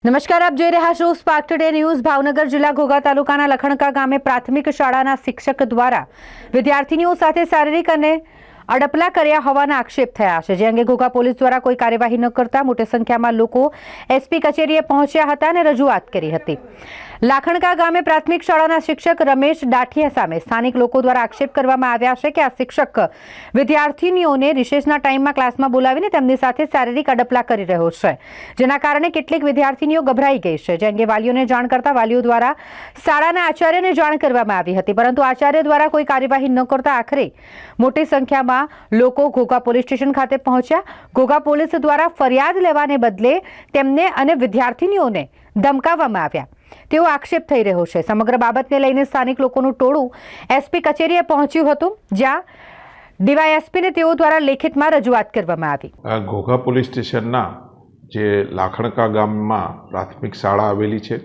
નમસ્કાર, આપ જોઈ રહ્યા છો સ્પાર્ક ટુડે ન્યૂઝ। ભાવનગર જિલ્લા ઘોઘા તાલુકાના લખણકા ગામે પ્રાથમિક શાળાના શિક્ષક દ્વારા વિદ્યાર્થીનીઓ સાથે શારીરિક અને અડપલા કર્યા હોવાના આક્ષેપ થયા છે, જે અંગે ઘોઘા પોલીસ દ્વારા કોઈ કાર્યવાહી ન કરતા મોટી સંખ્યામાં લોકો એસપી કચેરીએ પહોંચ્યા હતા અને રજૂઆત કરી હતી। લાખણકા ગામે પ્રાથમિક શાળાના શિક્ષક રમેશ ડાઠિયા સામે સ્થાનિક લોકો દ્વારા આક્ષેપ કરવામાં આવ્યા છે કે આ શિક્ષક વિદ્યાર્થીનીઓને રિસેસના ટાઈમમાં ક્લાસમાં બોલાવીને તેમની સાથે શારીરિક અડપલા કરી રહ્યો છે, જેના કારણે કેટલીક વિદ્યાર્થીનીઓ ગભરાઈ ગઈ છે, જે અંગે વાલીઓને જાણ કરતા વાલીઓ દ્વારા શાળાના આચાર્યને જાણ કરવામાં આવી હતી, પરંતુ આચાર્ય દ્વારા કોઈ કાર્યવાહી ન કરતા આખરે મોટી સંખ્યામાં લોકો ઘોઘા પોલીસ સ્ટેશન ખાતે પહોંચ્યા। ઘોઘા પોલીસ દ્વારા ફરિયાદ લેવાને બદલે તેમને અને વિદ્યાર્થીનીઓને ધમકાવવામાં આવ્યા તેવો આક્ષેપ થઈ રહ્યો છે। સમગ્ર બાબતને લઈને સ્થાનિક લોકોનું ટોળું એસપી કચેરીએ પહોંચ્યું હતું, જ્યાં ડીવાયએસપીને તેઓ દ્વારા લેખિતમાં રજૂઆત કરવામાં આવી। ઘોઘા પોલીસ સ્ટેશનના જે લાખણકા ગામમાં પ્રાથમિક શાળા આવેલી છે,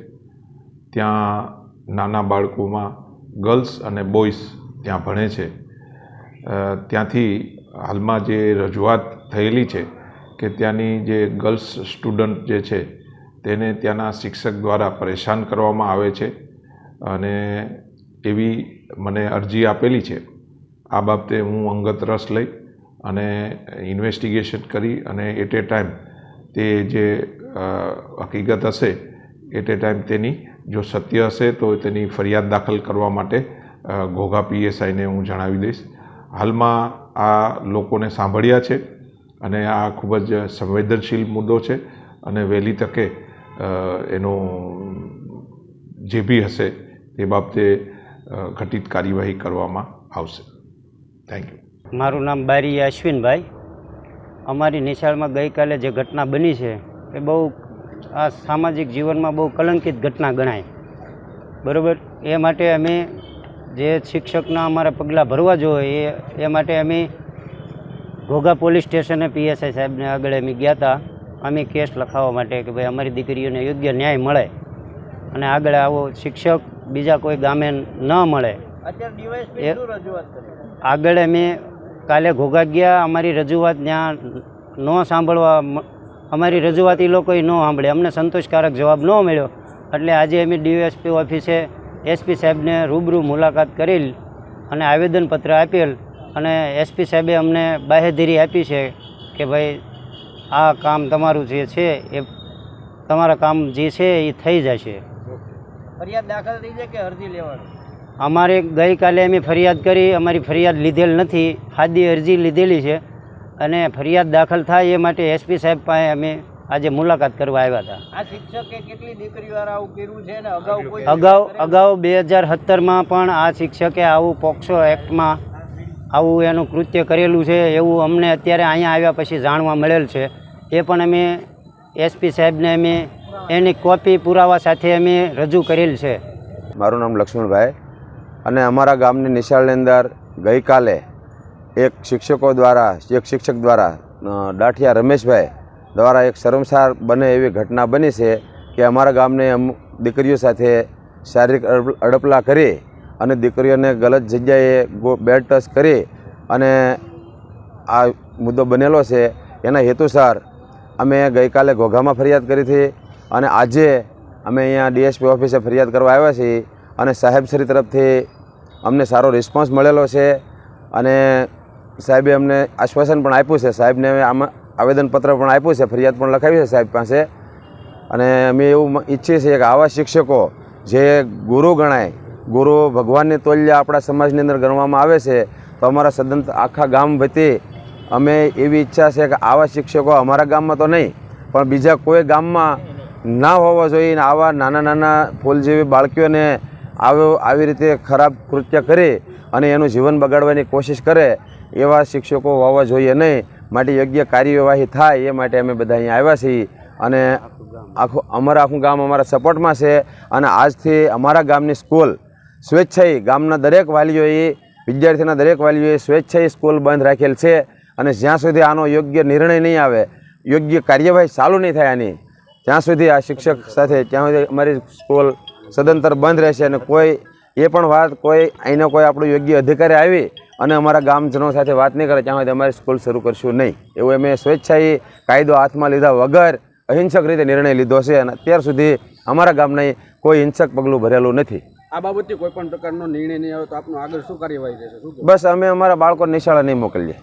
ત્યાં નાના બાળકોમાં ગર્લ્સ અને બોયઝ ત્યાં ભણે છે। ત્યાંથી હાલમાં જે રજૂઆત થયેલી છે કે ત્યાંની જે ગર્લ્સ સ્ટુડન્ટ જે છે તેને ત્યાંના શિક્ષક દ્વારા પરેશાન કરવામાં આવે છે અને એવી મને અરજી આપેલી છે। આ બાબતે હું અંગત રસ લઈ અને ઇન્વેસ્ટિગેશન કરી અને એટ એ ટાઈમ તે જે હકીકત હશે એટ એ ટાઈમ તેની જો સત્ય હશે તો તેની ફરિયાદ દાખલ કરવા માટે ઘોઘા પીએસઆઈને હું જણાવી દઈશ। હાલમાં આ લોકોને સાંભળ્યા છે અને આ ખૂબ જ સંવેદનશીલ મુદ્દો છે અને વહેલી તકે એનો જે બી હશે તે બાબતે ઘટિત કાર્યવાહી કરવામાં આવશે। Thank you. મારું નામ બારી અશ્વિનભાઈ। અમારી નિશાળમાં ગઈકાલે જે ઘટના બની છે એ બહુ આ સામાજિક જીવનમાં બહુ કલંકિત ઘટના ગણાય, બરાબર। એ માટે અમે જે શિક્ષકના અમારા પગલાં ભરવા જોઈએ એ માટે અમે ઘોઘા પોલીસ સ્ટેશને પીએસઆઈ સાહેબને આગળ અમે ગયા હતા, અમે કેસ લખાવવા માટે કે ભાઈ અમારી દીકરીઓને યોગ્ય ન્યાય મળે અને આગળ આવો શિક્ષક બીજા કોઈ ગામે ન મળે। આગળ અમે કાલે ઘોઘા ગયા, અમારી રજૂઆત ત્યાં ન સાંભળવા, અમારી રજૂઆત એ લોકોએ ન સાંભળે, અમને સંતોષકારક જવાબ ન મળ્યો, એટલે આજે અમે ડીએસપી ઓફિસે એસપી સાહેબને રૂબરૂ મુલાકાત કરેલ અને આવેદનપત્ર આપેલ અને એસપી સાહેબે અમને બાહેધરી આપી છે કે ભાઈ આ કામ તમારું જે છે એ તમારા કામ જે છે એ થઈ જશે। ફરિયાદ દાખલ થઈ છે કે અરજી લેવાની? અમારે ગઈકાલે અમે ફરિયાદ કરી, અમારી ફરિયાદ લીધેલ નથી, સાદી અરજી લીધેલી છે અને ફરિયાદ દાખલ થાય એ માટે એસપી સાહેબ પાસે અમે આજે મુલાકાત કરવા આવ્યા હતા। આ શિક્ષકે કેટલી દીકરીવાર આવું કર્યું છે ને અગાઉ કોઈ અગાઉ 2017માં પણ આ શિક્ષકે આવું પોક્સો એક્ટમાં આવું એનું કૃત્ય કરેલું છે એવું અમને અત્યારે અહીંયા આવ્યા પછી જાણવા મળેલ છે। એ પણ અમે એસપી સાહેબને અમે એની કોપી પુરાવા સાથે અમે રજૂ કરેલ છે। મારું નામ લક્ષ્મણભાઈ અને અમારા ગામની નિશાળની અંદર ગઈકાલે એક શિક્ષક દ્વારા ડાઠિયા રમેશભાઈ દ્વારા એક શરમસાર બને એવી ઘટના બની છે કે અમારા ગામની અમુક દીકરીઓ સાથે શારીરિક અડપલા કરી અને દીકરીઓને ગલત જગ્યાએ બેડ ટચ કરી અને આ મુદ્દો બનેલો છે। એના હેતુસર અમે ગઈકાલે ઘોઘામાં ફરિયાદ કરી હતી અને આજે અમે અહીંયા ડીએસપી ઓફિસે ફરિયાદ કરવા આવ્યા છીએ અને સાહેબશ્રી તરફથી અમને સારો રિસ્પોન્સ મળેલો છે અને સાહેબે અમને આશ્વાસન પણ આપ્યું છે। સાહેબને આમાં આવેદનપત્ર પણ આપ્યું છે, ફરિયાદ પણ લખાવી છે સાહેબ પાસે અને અમે એવું ઈચ્છીએ છીએ કે આવા શિક્ષકો જે ગુરુ ગણાય, ગુરુ ભગવાનની તોલ્ય આપણા સમાજની અંદર ગણવામાં આવે છે, તો અમારા સદંતર આખા ગામ વતી અમે એવી ઈચ્છા છે કે આવા શિક્ષકો અમારા ગામમાં તો નહીં પણ બીજા કોઈ ગામમાં ના હોવા જોઈએ। આવા નાના નાના ફૂલ જેવી બાળકીઓને આવી રીતે ખરાબ કૃત્ય કરી અને એનું જીવન બગાડવાની કોશિશ કરે એવા શિક્ષકો હોવા જોઈએ નહીં, માટે યોગ્ય કાર્યવાહી થાય એ માટે અમે બધા અહીંયા આવ્યા છીએ અને આખું ગામ અમારા સપોર્ટમાં છે અને આજથી અમારા ગામની સ્કૂલ સ્વેચ્છાએ ગામના દરેક વાલીઓએ, વિદ્યાર્થીના દરેક વાલીઓએ સ્વેચ્છાએ સ્કૂલ બંધ રાખેલ છે અને જ્યાં સુધી આનો યોગ્ય નિર્ણય નહીં આવે, યોગ્ય કાર્યવાહી ચાલુ નહીં થાય આની, ત્યાં સુધી આ શિક્ષક સાથે ત્યાં સુધી અમારી સ્કૂલ સદંતર બંધ રહેશે અને કોઈ એ પણ વાત કોઈ અહીંનો કોઈ આપણો યોગ્ય અધિકારી આવી અને અમારા ગામજનો સાથે વાત નહીં કરે ત્યાં સુધી અમારી સ્કૂલ શરૂ કરશું નહીં, એવું અમે સ્વેચ્છાએ કાયદો હાથમાં લીધા વગર અહિંસક રીતે નિર્ણય લીધો છે અને અત્યાર સુધી અમારા ગામને કોઈ હિંસક પગલું ભરેલું નથી. આ બાબતથી કોઈ પણ પ્રકારનો નિર્ણય નહીં આવે તો આપનું આગળ શું કાર્યવાહી રહેશે? શું બસ અમે અમારા બાળકો નિશાળે નહીં મોકલીએ.